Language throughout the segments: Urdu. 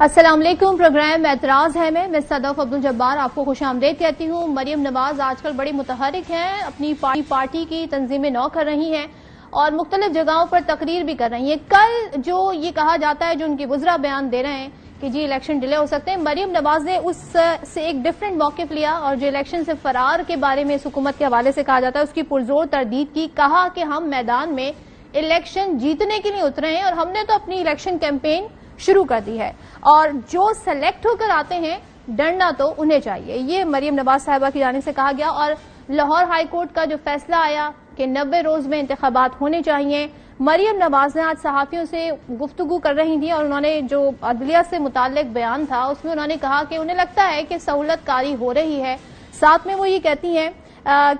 السلام علیکم، پروگرام اعتراض ہے میں صدف عبدالجبار آپ کو خوش آمدید کہتی ہوں۔ مریم نواز آج کل بڑی متحرک ہیں، اپنی پارٹی کی تنظیمیں نو کر رہی ہیں اور مختلف جگہوں پر تقریر بھی کر رہی ہیں۔ کل جو یہ کہا جاتا ہے، جو ان کی وزراء بیان دے رہے ہیں کہ جی الیکشن ڈیلے ہو سکتے ہیں، مریم نواز نے اس سے ایک ڈیفرنٹ موقف لیا اور جو الیکشن سے فرار کے بارے میں اس حکومت کے حوالے سے کہا جاتا ہے اس کی پرزور تردید کی۔ کہا کہ ہم میدان میں الیکشن جیتنے کے لیے اترے ہیں اور ہم نے تو اپنی الیکشن کیمپین شروع کر دی ہے اور جو سلیکٹ ہو کر آتے ہیں ڈرنا تو انہیں چاہیے، یہ مریم نواز صاحبہ کی جانب سے کہا گیا۔ اور لاہور ہائی کورٹ کا جو فیصلہ آیا کہ 90 روز میں انتخابات ہونے چاہیے، مریم نواز نے آج صحافیوں سے گفتگو کر رہی تھی اور انہوں نے جو عدلیہ سے متعلق بیان تھا اس میں انہوں نے کہا کہ انہیں لگتا ہے کہ سہولت کاری ہو رہی ہے۔ ساتھ میں وہ یہ کہتی ہیں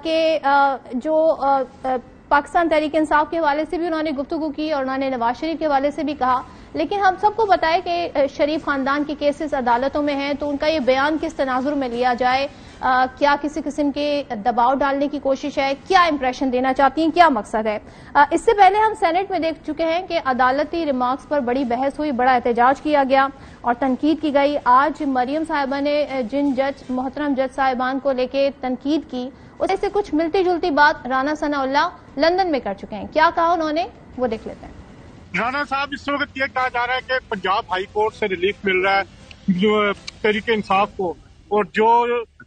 کہ جو پاکستان تحریک انصاف کے حوالے سے بھی انہوں نے گفتگو کی اور انہوں نے نواز شریف کے حوالے سے بھی کہا، لیکن ہم سب کو بتائے کہ شریف خاندان کے کیسز عدالتوں میں ہیں تو ان کا یہ بیان کس تناظر میں لیا جائے، کیا کسی قسم کے دباؤ ڈالنے کی کوشش ہے، کیا امپریشن دینا چاہتی ہیں، کیا مقصد ہے۔ اس سے پہلے ہم سینٹ میں دیکھ چکے ہیں کہ عدالتی ریمارکس پر بڑی بحث ہوئی، بڑا احتجاج کیا گیا اور تنقید کی گئی۔ آج مریم صاحبہ نے جن محترم جج صاحبان کو لے کے تنقید کی اس سے کچھ ملتی جلتی بات رانا ثناء اللہ لندن میں کر چکے ہیں۔ کیا کہا انہوں نے وہ دیکھ لیتے ہیں۔ رانا صاحب، اس وقت یہ کہا جا رہا ہے کہ پنجاب ہائی کورٹ سے ریلیف مل رہا ہے جو تحریک انصاف کو، اور جو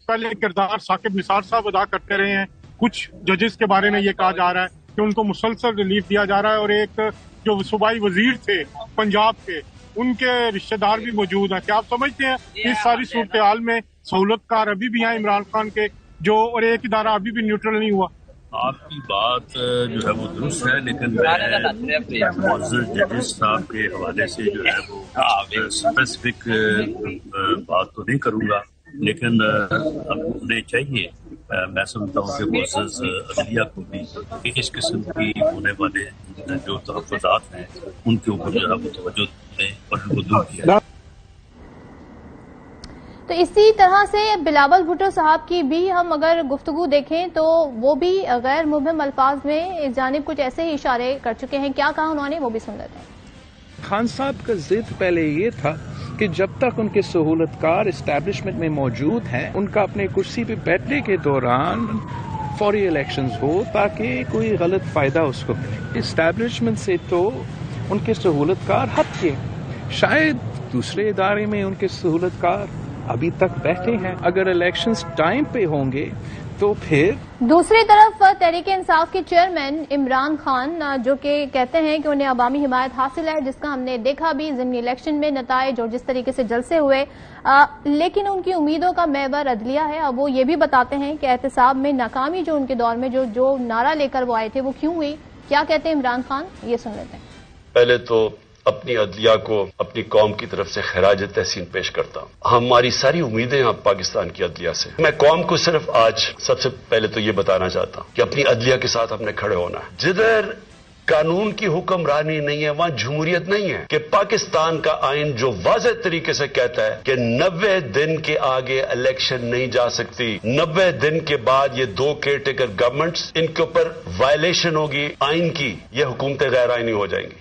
پہلے کردار ثاقب نثار صاحب ادا کرتے رہے ہیں، کچھ ججز کے بارے میں یہ کہا جا رہا ہے کہ ان کو مسلسل ریلیف دیا جا رہا ہے، اور ایک جو صوبائی وزیر تھے پنجاب کے ان کے رشتہ دار بھی موجود ہیں۔ کیا آپ سمجھتے ہیں اس ساری صورتحال میں سہولت کار ابھی بھی ہیں عمران خان کے جو، اور ایک ادارہ ابھی بھی نیوٹرل نہیں ہوا؟ آپ کی بات جو ہے وہ درست ہے، لیکن میں معزز ججز صاحب کے حوالے سے جو ہے وہ اسپیسیفک بات تو نہیں کروں گا، لیکن اب انہیں چاہیے، میں سمجھتا ہوں کہ معزز عدلیہ کو بھی اس قسم کی ہونے والے جو تحفظات ہیں ان کے اوپر جو ہے وہ توجہ دیں اور ان کو دور کیا جائے۔ تو اسی طرح سے بلاول بھٹو صاحب کی بھی ہم اگر گفتگو دیکھیں تو وہ بھی غیر مبہم الفاظ میں اس جانب کچھ ایسے ہی اشارے کر چکے ہیں۔ کیا کہا انہوں نے وہ بھی سن لیتے ہیں۔ خان صاحب کا ضد پہلے یہ تھا کہ جب تک ان کے سہولت کار اسٹیبلشمنٹ میں موجود ہیں ان کا اپنے کرسی پہ بیٹھنے کے دوران فوری الیکشنز ہو تاکہ کوئی غلط فائدہ اس کو ملے۔ اسٹیبلشمنٹ سے تو ان کے سہولت کار ہٹ کے شاید دوسرے ادارے میں ان کے سہولت کار ابھی تک بیٹھے ہیں۔ اگر الیکشنز ٹائم پہ ہوں گے تو پھر دوسری طرف تحریک انصاف کے چیئرمین عمران خان جو کہ کہتے ہیں کہ انہیں عوامی حمایت حاصل ہے، جس کا ہم نے دیکھا بھی ضمنی الیکشن میں نتائج اور جس طریقے سے جلسے ہوئے، لیکن ان کی امیدوں کا محور عدلیہ ہے۔ اب وہ یہ بھی بتاتے ہیں کہ احتساب میں ناکامی جو ان کے دور میں جو نعرہ لے کر وہ آئے تھے وہ کیوں ہوئی۔ کیا کہتے ہیں عمران خان، یہ سن لیتے ہیں۔ پہلے تو اپنی عدلیہ کو اپنی قوم کی طرف سے خراج تحسین پیش کرتا ہوں۔ ہماری ساری امیدیں اب پاکستان کی عدلیہ سے۔ میں قوم کو صرف آج سب سے پہلے تو یہ بتانا چاہتا ہوں کہ اپنی عدلیہ کے ساتھ ہم نے کھڑے ہونا ہے۔ جدھر قانون کی حکمرانی نہیں ہے وہاں جمہوریت نہیں ہے، کہ پاکستان کا آئین جو واضح طریقے سے کہتا ہے کہ 90 دن کے آگے الیکشن نہیں جا سکتی، 90 دن کے بعد یہ دو کیئر ٹیکر گورنمنٹس ان کے اوپر وائلیشن ہوگی آئین کی، یہ حکومتیں غیر آئینی ہو جائیں گی۔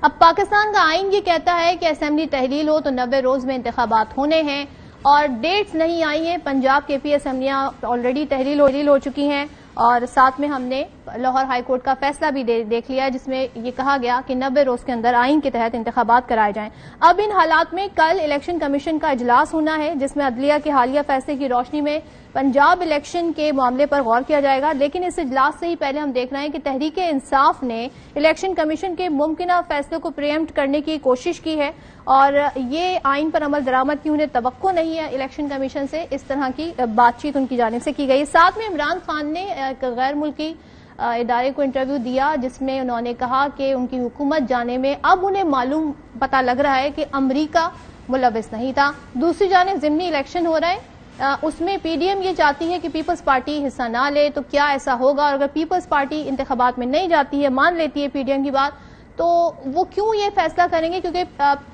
اب پاکستان کا آئین یہ کہتا ہے کہ اسمبلی تحلیل ہو تو 90 روز میں انتخابات ہونے ہیں اور ڈیٹس نہیں آئی ہیں۔ پنجاب کے پی اسمبلیاں آلریڈی تحلیل ہو چکی ہیں اور ساتھ میں ہم نے لاہور ہائی کورٹ کا فیصلہ بھی دیکھ لیا جس میں یہ کہا گیا کہ 90 روز کے اندر آئین کے تحت انتخابات کرائے جائیں۔ اب ان حالات میں کل الیکشن کمیشن کا اجلاس ہونا ہے جس میں عدلیہ کے حالیہ فیصلے کی روشنی میں پنجاب الیکشن کے معاملے پر غور کیا جائے گا، لیکن اس اجلاس سے ہی پہلے ہم دیکھ رہے ہیں کہ تحریک انصاف نے الیکشن کمیشن کے ممکنہ فیصلے کو پریمپٹ کرنے کی کوشش کی ہے اور یہ آئین پر عمل درآمد کی انہیں توقع نہیں ہے الیکشن کمیشن سے، اس طرح کی بات چیت ان کی جانب سے کی گئی۔ ساتھ میں عمران خان نے ایک غیر ملکی ادارے کو انٹرویو دیا جس میں انہوں نے کہا کہ ان کی حکومت جانے میں اب انہیں معلوم پتہ لگ رہا ہے کہ امریکہ ملوث نہیں تھا۔ دوسری جانب ضمنی الیکشن ہو رہا ہے، اس میں پی ڈی ایم یہ چاہتی ہے کہ پیپلز پارٹی حصہ نہ لے، تو کیا ایسا ہوگا؟ اور اگر پیپلز پارٹی انتخابات میں نہیں جاتی ہے، مان لیتی ہے پی ڈی ایم کی بات، تو وہ کیوں یہ فیصلہ کریں گے؟ کیونکہ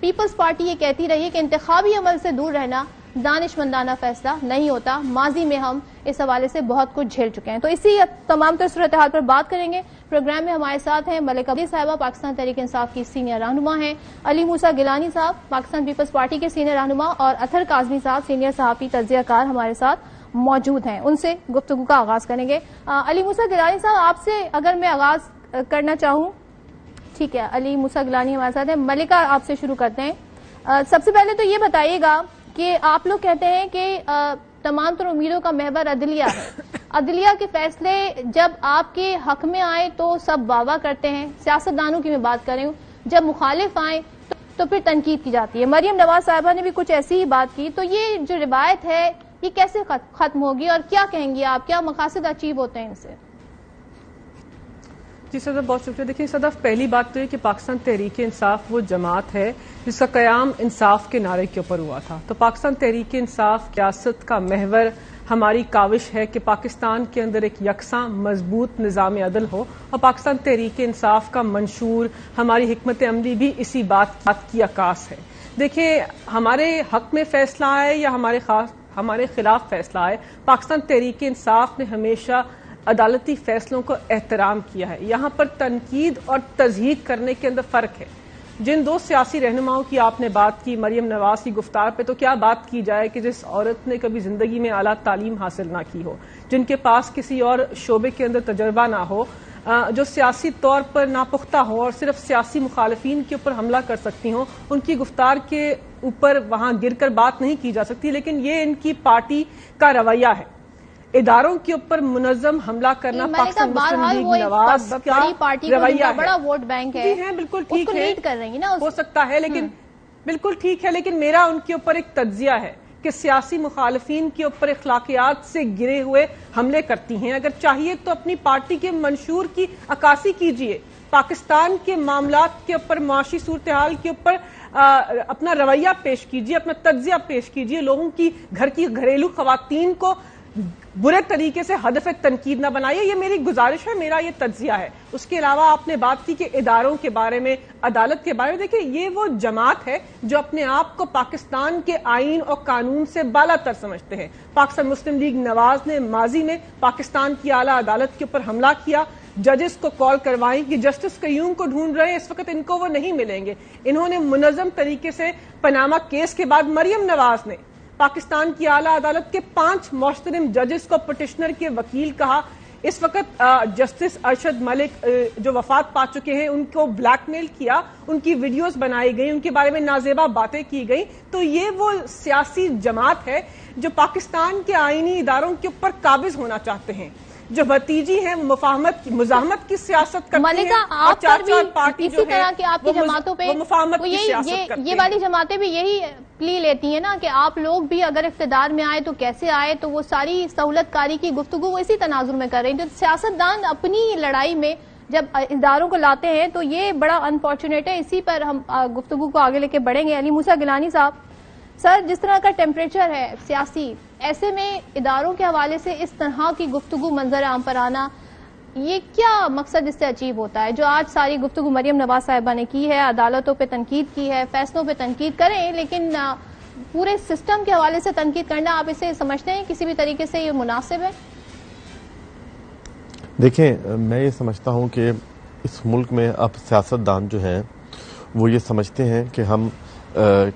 پیپلز پارٹی یہ کہتی رہی ہے کہ انتخابی عمل سے دور رہنا دانشمندانہ فیصلہ نہیں ہوتا. ماضی میں ہم اس حوالے سے بہت کچھ جھیل چکے ہیں. تو اسی تمام تر صورتحال پر بات کریں گے. پروگرام میں ہمارے ساتھ ہیں ملکہ صاحبہ، پاکستان تحریک انصاف کی سینئر رہنما ہیں، علی موسیٰ گیلانی صاحب پاکستان پیپلز پارٹی کے سینئر رہنما، اور اطہر کاظمی صاحب سینئر صحافی تجزیہ کار ہمارے ساتھ موجود ہیں. ان سے گفتگو کا آغاز کریں گے. علی موسیٰ گیلانی صاحب، آپ سے اگر میں آغاز کرنا چاہوں. ٹھیک ہے، علی موسیٰ گیلانی ہمارے ساتھ ہیں. ملکہ، آپ سے شروع کرتے ہیں. سب سے پہلے تو یہ بتائیے گا کہ آپ لوگ کہتے ہیں کہ تمام تر امیدوں کا محور عدلیہ ہے. عدلیہ کے فیصلے جب آپ کے حق میں آئے تو سب واہ واہ کرتے ہیں، سیاستدانوں کی میں بات کر رہی ہوں. جب مخالف آئیں تو پھر تنقید کی جاتی ہے. مریم نواز صاحبہ نے بھی کچھ ایسی ہی بات کی. تو یہ جو روایت ہے یہ کیسے ختم ہوگی اور کیا کہیں گی آپ؟ کیا مقاصد اچیو ہوتے ہیں ان سے؟ جی صدف، بہت شکریہ. دیکھیے صدف، پہلی بات تو یہ کہ پاکستان تحریک انصاف وہ جماعت ہے جس کا قیام انصاف کے نعرے کے اوپر ہوا تھا. تو پاکستان تحریک انصاف ریاست کا محور ہماری کاوش ہے کہ پاکستان کے اندر ایک یکساں مضبوط نظام عدل ہو، اور پاکستان تحریک انصاف کا منشور، ہماری حکمت عملی بھی اسی بات کی عکاس ہے. دیکھیے، ہمارے حق میں فیصلہ آئے یا ہمارے خلاف فیصلہ آئے، پاکستان تحریک انصاف نے ہمیشہ عدالتی فیصلوں کو احترام کیا ہے. یہاں پر تنقید اور تضحیق کرنے کے اندر فرق ہے. جن دو سیاسی رہنماؤں کی آپ نے بات کی، مریم نواز کی گفتار پہ، تو کیا بات کی جائے کہ جس عورت نے کبھی زندگی میں اعلیٰ تعلیم حاصل نہ کی ہو، جن کے پاس کسی اور شعبے کے اندر تجربہ نہ ہو، جو سیاسی طور پر ناپختہ ہو اور صرف سیاسی مخالفین کے اوپر حملہ کر سکتی ہوں، ان کی گفتار کے اوپر وہاں گر کر بات نہیں کی جا سکتی. لیکن یہ ان کی پارٹی کا رویہ ہے، اداروں کے اوپر منظم حملہ کرنا. پاکستان مسلم لیگ نواز کا رویہ ہے. بڑا ووٹ بینک ہے. جی ہیں، بالکل ٹھیک ہے، لیڈ کر رہی ہیں نا، ہو سکتا ہے، لیکن بالکل ٹھیک ہے. لیکن میرا ان کے اوپر ایک تجزیہ ہے کہ سیاسی مخالفین کے اوپر اخلاقیات سے گرے ہوئے حملے کرتی ہیں. اگر چاہیے تو اپنی پارٹی کے منشور کی عکاسی کیجیے، پاکستان کے معاملات کے اوپر، معاشی صورتحال کے اوپر اپنا رویہ پیش کیجیے، اپنا تجزیہ پیش کیجیے. لوگوں کی گھریلو خواتین کو برے طریقے سے ہدف تنقید نہ بنائیے. یہ میری گزارش ہے، میرا یہ تجزیہ ہے. اس کے علاوہ آپ نے بات کی کہ اداروں کے بارے میں، عدالت کے بارے میں. دیکھیں، یہ وہ جماعت ہے جو اپنے آپ کو پاکستان کے آئین اور قانون سے بالا تر سمجھتے ہیں. پاکستان مسلم لیگ نواز نے ماضی میں پاکستان کی اعلیٰ عدالت کے اوپر حملہ کیا، ججز کو کال کروائیں کہ جسٹس قیوم کو ڈھونڈ رہے ہیں، اس وقت ان کو وہ نہیں ملیں گے. انہوں نے منظم طریقے سے پاناما کیس کے بعد مریم نواز نے پاکستان کی اعلیٰ عدالت کے 5 محترم ججز کو پٹیشنر کے وکیل کہا. اس وقت جسٹس ارشد ملک جو وفات پا چکے ہیں، ان کو بلیک میل کیا، ان کی ویڈیوز بنائی گئی، ان کے بارے میں نازیبا باتیں کی گئی. تو یہ وہ سیاسی جماعت ہے جو پاکستان کے آئینی اداروں کے اوپر قابض ہونا چاہتے ہیں. جو بھتیجی ہیں مزاحمت کی سیاست کرتی ہیں، اور چار پارٹی اسی طرح کی آپ کی جماعتوں پہ مفاہمت کی سیاست کرتی ہیں. یہ والی جماعتیں بھی یہی پلی لیتی ہیں نا کہ آپ لوگ بھی اگر اقتدار میں آئے تو کیسے آئے. تو وہ ساری سہولت کاری کی گفتگو وہ اسی تناظر میں کر رہی ہیں. تو سیاستدان اپنی لڑائی میں جب اداروں کو لاتے ہیں تو یہ بڑا انفارچونیٹ ہے. اسی پر ہم گفتگو کو آگے لے کے بڑھیں گے. علی موسیٰ گیلانی صاحب، سر، جس طرح کا ٹیمپریچر ہے سیاسی، ایسے میں اداروں کے حوالے سے اس طرح کی گفتگو منظر عام پر آنا، یہ کیا مقصد اس سے اچیو ہوتا ہے؟ جو آج ساری گفتگو مریم نواز صاحبہ نے کی ہے، عدالتوں پہ تنقید کی ہے، فیصلوں پہ تنقید کریں، لیکن پورے سسٹم کے حوالے سے تنقید کرنا، آپ اسے سمجھتے ہیں کسی بھی طریقے سے یہ مناسب ہے؟ دیکھیں، میں یہ سمجھتا ہوں کہ اس ملک میں اب سیاستدان جو ہیں وہ یہ سمجھتے ہیں کہ ہم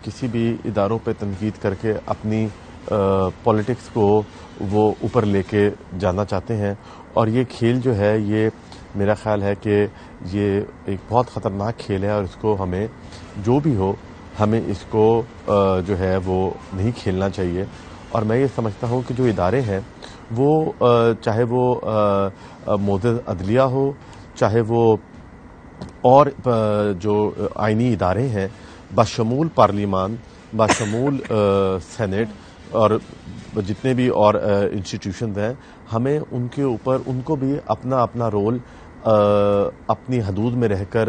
کسی بھی اداروں پہ تنقید کر کے اپنی پولیٹکس کو وہ اوپر لے کے جانا چاہتے ہیں. اور یہ کھیل جو ہے، یہ میرا خیال ہے کہ یہ ایک بہت خطرناک کھیل ہے، اور اس کو ہمیں جو بھی ہو، ہمیں اس کو جو ہے وہ نہیں کھیلنا چاہیے. اور میں یہ سمجھتا ہوں کہ جو ادارے ہیں وہ چاہے وہ معزز عدلیہ ہو، چاہے وہ اور جو آئینی ادارے ہیں بشمول پارلیمان، بشمول سینٹ اور جتنے بھی اور انسٹیٹیوشنز ہیں، ہمیں ان کے اوپر ان کو بھی اپنا اپنا رول اپنی حدود میں رہ کر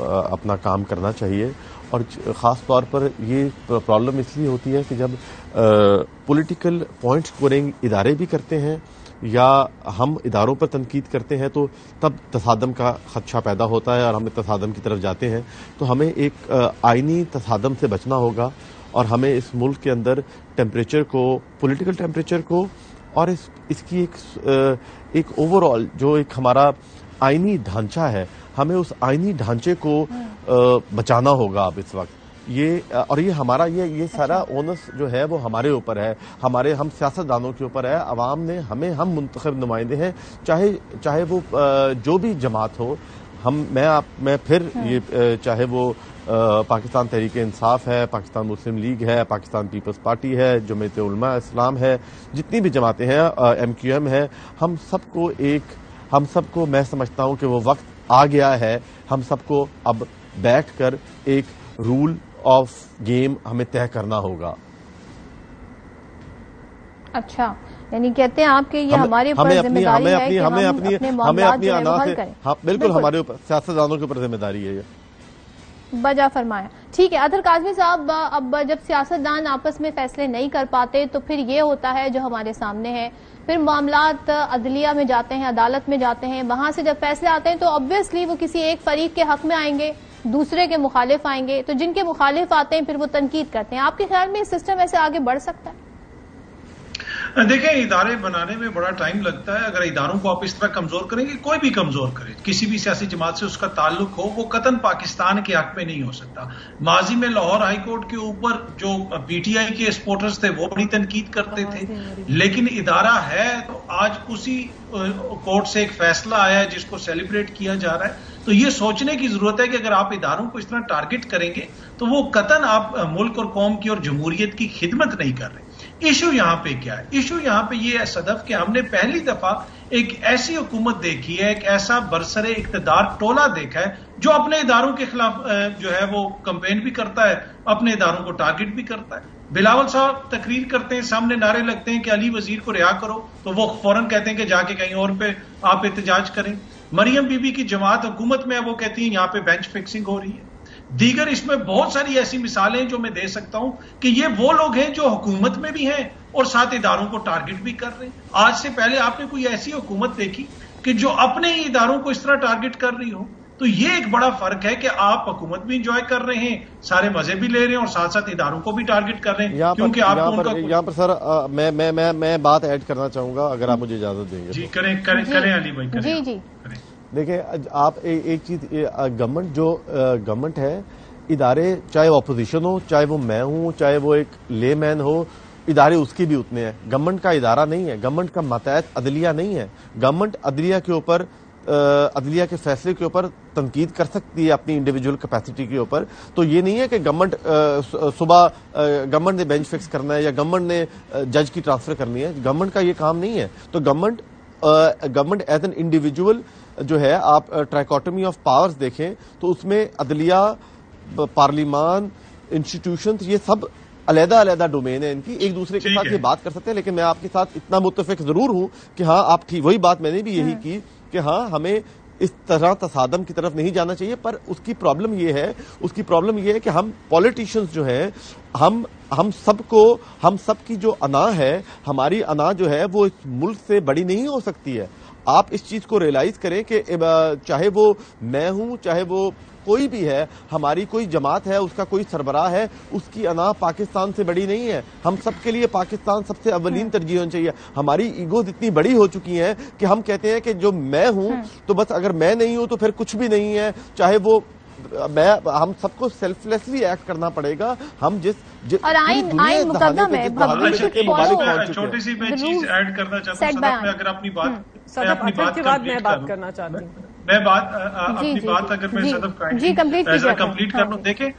اپنا کام کرنا چاہیے. اور خاص طور پر یہ پرابلم اس لیے ہوتی ہے کہ جب پولیٹیکل پوائنٹ سکورنگ ادارے بھی کرتے ہیں یا ہم اداروں پر تنقید کرتے ہیں تو تب تصادم کا خدشہ پیدا ہوتا ہے اور ہم تصادم کی طرف جاتے ہیں. تو ہمیں ایک آئینی تصادم سے بچنا ہوگا اور ہمیں اس ملک کے اندر ٹیمپریچر کو، پولیٹیکل ٹیمپریچر کو، اور اس کی ایک اوور آل جو ایک ہمارا آئینی ڈھانچہ ہے، ہمیں اس آئینی ڈھانچے کو بچانا ہوگا اب اس وقت. اور یہ ہمارا یہ سارا اونس جو ہے وہ ہمارے اوپر ہے، ہم سیاستدانوں کے اوپر ہے. عوام نے ہم منتخب نمائندے ہیں، چاہے وہ جو بھی جماعت ہو. میں پھر یہ چاہے وہ پاکستان تحریک انصاف ہے، پاکستان مسلم لیگ ہے، پاکستان پیپلز پارٹی ہے، جمعیت علماء اسلام ہے، جتنی بھی جماعتیں ہیں، MQM ہے، ہم سب کو میں سمجھتا ہوں کہ وہ وقت آ گیا ہے. ہم سب کو اب بیٹھ کر ایک رول آف گیم ہمیں طے کرنا ہوگا. اچھا، یعنی کہتے ہیں آپ کہ یہ ہمارے اوپر ذمہ داری ہے کہ ہم اپنے معاملات جو ہے وہ حل کریں. بالکل ہمارے اوپر، سیاستدانوں کے اوپر ذمہ داری ہے یہ. بجا فرمایا. ٹھیک ہے اطہر کاظمی صاحب، اب جب سیاستدان آپس میں فیصلے نہیں کر پاتے تو پھر یہ ہوتا ہے جو ہمارے سامنے ہے، پھر معاملات عدلیہ میں جاتے ہیں، عدالت میں جاتے ہیں، وہاں سے جب فیصلے آتے ہیں تو obviously وہ کسی ایک فریق کے حق میں آئیں گے، دوسرے کے مخالف آئیں گے، تو جن کے مخالف آتے ہیں پھر وہ تنقید کرتے ہیں. آپ کے خیال میں یہ سسٹم ایسے آگے بڑھ سکتا ہے؟ دیکھیں، ادارے بنانے میں بڑا ٹائم لگتا ہے. اگر اداروں کو آپ اس طرح کمزور کریں گے، کوئی بھی کمزور کرے، کسی بھی سیاسی جماعت سے اس کا تعلق ہو، وہ قطعاً پاکستان کے حق میں نہیں ہو سکتا. ماضی میں لاہور ہائی کورٹ کے اوپر جو PTI کے سپورٹرز تھے وہ بڑی تنقید کرتے تھے، لیکن ادارہ ہے تو آج اسی کورٹ سے ایک فیصلہ آیا ہے جس کو سیلیبریٹ کیا جا رہا ہے. تو یہ سوچنے کی ضرورت ہے کہ اگر آپ اداروں کو اس طرح ٹارگٹ کریں گے تو وہ قطعاً آپ ملک اور قوم کی اور جمہوریت کی خدمت نہیں کر رہے. ایشو یہاں پہ کیا ہے؟ ایشو یہاں پہ یہ ہے صدف کہ ہم نے پہلی دفعہ ایک ایسی حکومت دیکھی ہے، ایک ایسا برسر اقتدار ٹولہ دیکھا ہے جو اپنے اداروں کے خلاف جو ہے وہ کمپین بھی کرتا ہے، اپنے اداروں کو ٹارگٹ بھی کرتا ہے. بلاول صاحب تقریر کرتے ہیں، سامنے نعرے لگتے ہیں کہ علی وزیر کو رہا کرو، تو وہ فوراً کہتے ہیں کہ جا کے کہیں اور پہ آپ احتجاج کریں. مریم بی بی کی جماعت حکومت میں ہے، وہ کہتی ہیں یہاں پہ بینچ فکسنگ ہو رہی ہے. دیگر اس میں بہت ساری ایسی مثالیں جو میں دے سکتا ہوں کہ یہ وہ لوگ ہیں جو حکومت میں بھی ہیں اور ساتھ اداروں کو ٹارگٹ بھی کر رہے ہیں. آج سے پہلے آپ نے کوئی ایسی حکومت دیکھی کہ جو اپنے ہی اداروں کو اس طرح ٹارگٹ کر رہی ہو؟ تو یہ ایک بڑا فرق ہے کہ آپ حکومت بھی انجوائے کر رہے ہیں، سارے مزے بھی لے رہے ہیں اور ساتھ ساتھ اداروں کو بھی ٹارگٹ کر رہے ہیں. کیونکہ آپ یہاں پر سر میں بات ایڈ کرنا چاہوں گا اگر آپ مجھے اجازت دیں گے. جی کریں علی بھائی. جی دیکھیں، آپ ایک چیز، گورنمنٹ ہے، ادارے چاہے اپوزیشن ہو، چاہے وہ میں ہوں، چاہے وہ ایک لے مین ہو، ادارے اس کی بھی اتنے ہیں. گورنمنٹ کا ادارہ نہیں ہے، گورنمنٹ کا ماتحت عدلیہ نہیں ہے. گورنمنٹ عدلیہ کے اوپر، عدلیہ کے فیصلے کے اوپر تنقید کر سکتی ہے اپنی انڈیویجول کیپیسٹی کے اوپر. تو یہ نہیں ہے کہ گورنمنٹ نے بینچ فکس کرنا ہے یا گورنمنٹ نے جج کی ٹرانسفر کرنی ہے. گورنمنٹ کا یہ کام نہیں ہے. تو گورنمنٹ ایز این انڈیویجول جو ہے، آپ ٹرائکوٹمی آف پاورز دیکھیں تو اس میں عدلیہ، پارلیمان، انسٹیٹیوشنز، یہ سب علیحدہ ڈومین ہے ان کی. ایک دوسرے کے ساتھ یہ بات کر سکتے ہیں، لیکن میں آپ کے ساتھ اتنا متفق ضرور ہوں کہ ہاں آپ ٹھیک، وہی بات میں نے بھی یہی کی کہ ہاں ہمیں اس طرح تصادم کی طرف نہیں جانا چاہیے. پر اس کی پرابلم یہ ہے کہ ہم پولیٹیشنز جو ہیں، ہم سب کی جو انا ہے، ہماری انا جو ہے وہ اس ملک سے بڑی نہیں ہو سکتی ہے. آپ اس چیز کو ریئلائز کریں کہ چاہے وہ میں ہوں، چاہے وہ کوئی بھی ہے، ہماری کوئی جماعت ہے، اس کا کوئی سربراہ ہے، اس کی انا پاکستان سے بڑی نہیں ہے. ہم سب کے لیے پاکستان سب سے اولین ترجیح ہونی چاہیے. ہماری ایگوز اتنی بڑی ہو چکی ہیں کہ ہم کہتے ہیں کہ جو میں ہوں تو بس، اگر میں نہیں ہوں تو پھر کچھ بھی نہیں ہے. چاہے وہ ہم سب کو سیلف لیسلی ایکٹ کرنا پڑے گا. ہم اور آئین مقدم ہے. چھوٹی سی میں چیز ایڈ کرنا چاہتا ہوں صدف، میں اگر اپنی بات کے بعد میں بات کرنا چاہتی ہوں. میں اپنی بات اگر میں صدف کمپلیٹ کر لوں. دیکھیں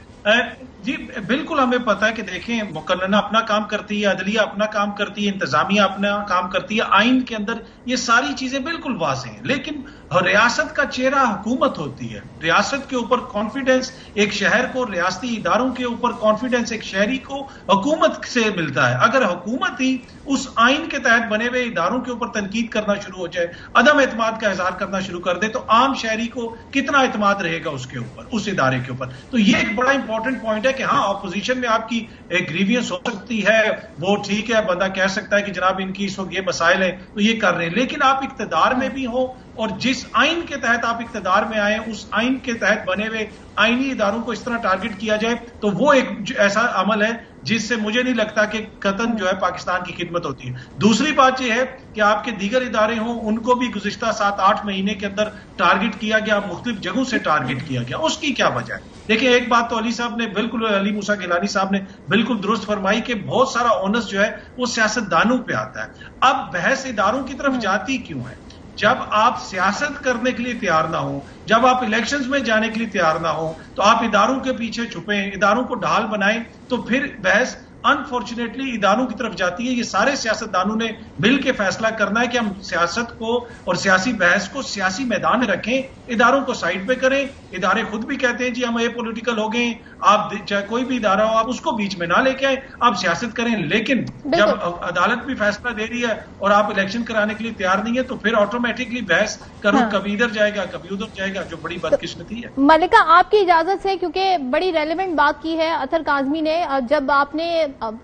جی، بالکل ہمیں پتا ہے کہ دیکھیں، مقننہ اپنا کام کرتی ہے، عدلیہ اپنا کام کرتی ہے، انتظامیہ اپنا کام کرتی ہے. آئین کے اندر یہ ساری چیزیں بالکل واضح ہیں، لیکن ریاست کا چہرہ حکومت ہوتی ہے. ریاست کے اوپر کانفیڈنس ایک شہر کو، ریاستی اداروں کے اوپر کانفیڈنس ایک شہری کو حکومت سے ملتا ہے. اگر حکومت ہی اس آئین کے تحت بنے ہوئے اداروں کے اوپر تنقید کرنا شروع ہو جائے، عدم اعتماد کا اظہار کرنا شروع کر دے، تو عام شہری کو کتنا اعتماد رہے گا اس کے اوپر، اس ادارے کے اوپر. تو یہ ایک بڑا امپورٹنٹ پوائنٹ ہے کہ ہاں، اپوزیشن میں آپ کی ایک گریوینس ہو سکتی ہے، وہ ٹھیک ہے، بندہ کہہ سکتا ہے کہ جناب ان کی اس وقت یہ مسائل ہیں تو یہ کر رہے ہیں. لیکن آپ اقتدار میں بھی ہو اور جس آئین کے تحت آپ اقتدار میں آئے، اس آئین کے تحت بنے ہوئے آئینی اداروں کو اس طرح ٹارگٹ کیا جائے، تو وہ ایک ایسا عمل ہے جس سے مجھے نہیں لگتا کہ قطعاً جو ہے پاکستان کی خدمت ہوتی ہے. دوسری بات یہ ہے کہ آپ کے دیگر ادارے ہوں ان کو بھی گزشتہ 7-8 مہینے کے اندر ٹارگٹ کیا گیا, مختلف جگہوں سے ٹارگٹ کیا گیا. اس کی کیا وجہ ہے؟ دیکھیں ایک بات تو علی صاحب نے بالکل, علی موسیٰ گیلانی صاحب نے بالکل درست فرمائی کہ بہت سارا اونس جو ہے وہ سیاست دانوں پہ آتا ہے. اب بحث اداروں کی طرف جاتی کیوں ہے؟ جب آپ سیاست کرنے کے لیے تیار نہ ہوں, جب آپ الیکشنز میں جانے کے لیے تیار نہ ہوں, تو آپ اداروں کے پیچھے چھپیں, اداروں کو ڈھال بنائیں, تو پھر بحث انفارچونیٹلی اداروں کی طرف جاتی ہے. یہ سارے سیاستدانوں نے مل کے فیصلہ کرنا ہے کہ ہم سیاست کو اور سیاسی بحث کو سیاسی میدان میں رکھیں, اداروں کو سائڈ پہ کریں. ادارے خود بھی کہتے ہیں جی ہم اے پولیٹیکل ہو گئے, آپ چاہے کوئی بھی ادارہ ہو آپ اس کو بیچ میں نہ لے کے آئیں, آپ سیاست کریں. لیکن جب عدالت بھی فیصلہ دے رہی ہے اور آپ الیکشن کرانے کے لیے تیار نہیں ہے تو پھر آٹومیٹکلی بحث کرو, کبھی ادھر جائے گا کبھی ادھر جائے گا, جو بڑی بدقسمتی ہے. ملکہ آپ کی اجازت سے, کیونکہ بڑی ریلیونٹ بات کی ہے اطہر کاظمی نے, جب آپ نے